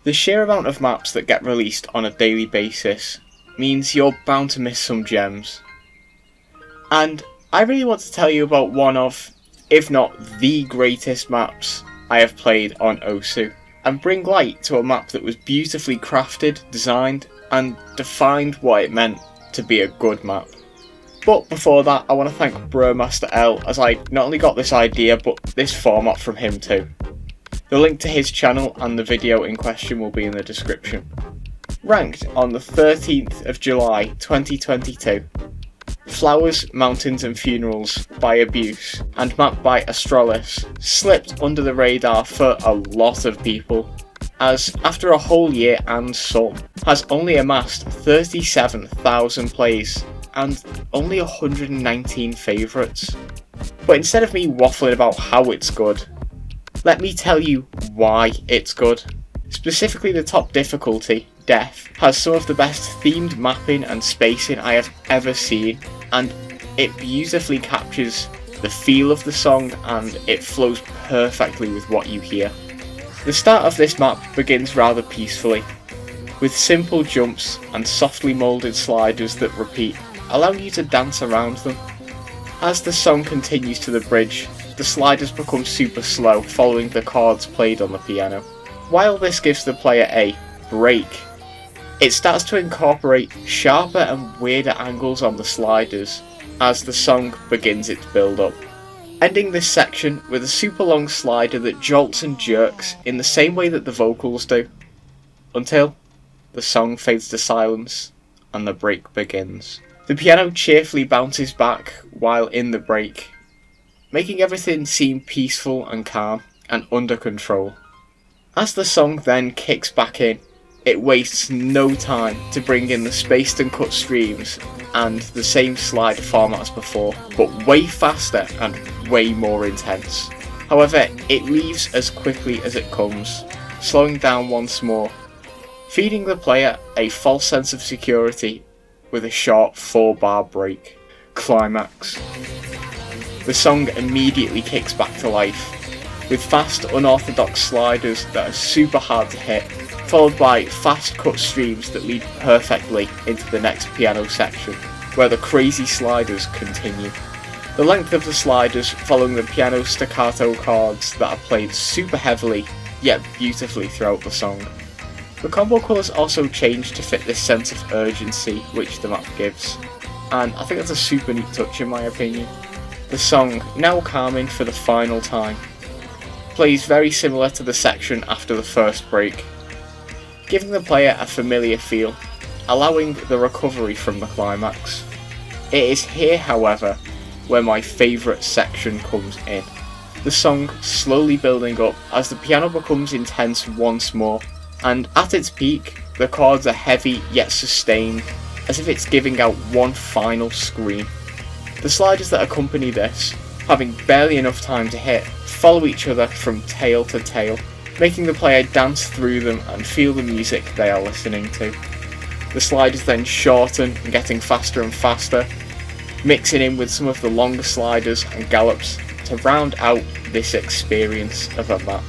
The sheer amount of maps that get released on a daily basis means you're bound to miss some gems. And I really want to tell you about one of, if not the greatest maps I have played on Osu, and bring light to a map that was beautifully crafted, designed, and defined what it meant to be a good map. But before that, I want to thank Brewmaster L, as I not only got this idea but this format from him too. The link to his channel and the video in question will be in the description. Ranked on the 13th of July 2022, Flowers, Mountains and Funerals by Abuse and mapped by Astralis slipped under the radar for a lot of people, as after a whole year and some, has only amassed 37,000 plays and only 119 favourites. But instead of me waffling about how it's good, let me tell you why it's good. Specifically, the top difficulty, Death, has some of the best themed mapping and spacing I have ever seen, and it beautifully captures the feel of the song and it flows perfectly with what you hear. The start of this map begins rather peacefully, with simple jumps and softly moulded sliders that repeat, allowing you to dance around them. As the song continues to the bridge, the sliders become super slow following the chords played on the piano. While this gives the player a break, it starts to incorporate sharper and weirder angles on the sliders as the song begins its build up, ending this section with a super long slider that jolts and jerks in the same way that the vocals do, until the song fades to silence and the break begins. The piano cheerfully bounces back while in the break, making everything seem peaceful and calm and under control. As the song then kicks back in, it wastes no time to bring in the spaced and cut streams and the same slide format as before, but way faster and way more intense. However, it leaves as quickly as it comes, slowing down once more, feeding the player a false sense of security with a short 4-bar break. Climax. The song immediately kicks back to life, with fast unorthodox sliders that are super hard to hit, followed by fast cut streams that lead perfectly into the next piano section, where the crazy sliders continue. The length of the sliders following the piano staccato chords that are played super heavily yet beautifully throughout the song. The combo colours also change to fit this sense of urgency which the map gives, and I think that's a super neat touch in my opinion. The song, now calming for the final time, plays very similar to the section after the first break, giving the player a familiar feel, allowing the recovery from the climax. It is here, however, where my favourite section comes in. The song slowly building up as the piano becomes intense once more, and at its peak, the chords are heavy yet sustained, as if it's giving out one final scream. The sliders that accompany this, having barely enough time to hit, follow each other from tail to tail, making the player dance through them and feel the music they are listening to. The sliders then shorten and getting faster and faster, mixing in with some of the longer sliders and gallops to round out this experience of a map.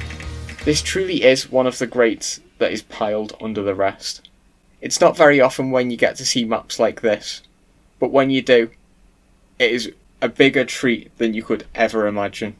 This truly is one of the greats that is piled under the rest. It's not very often when you get to see maps like this, but when you do, it is a bigger treat than you could ever imagine.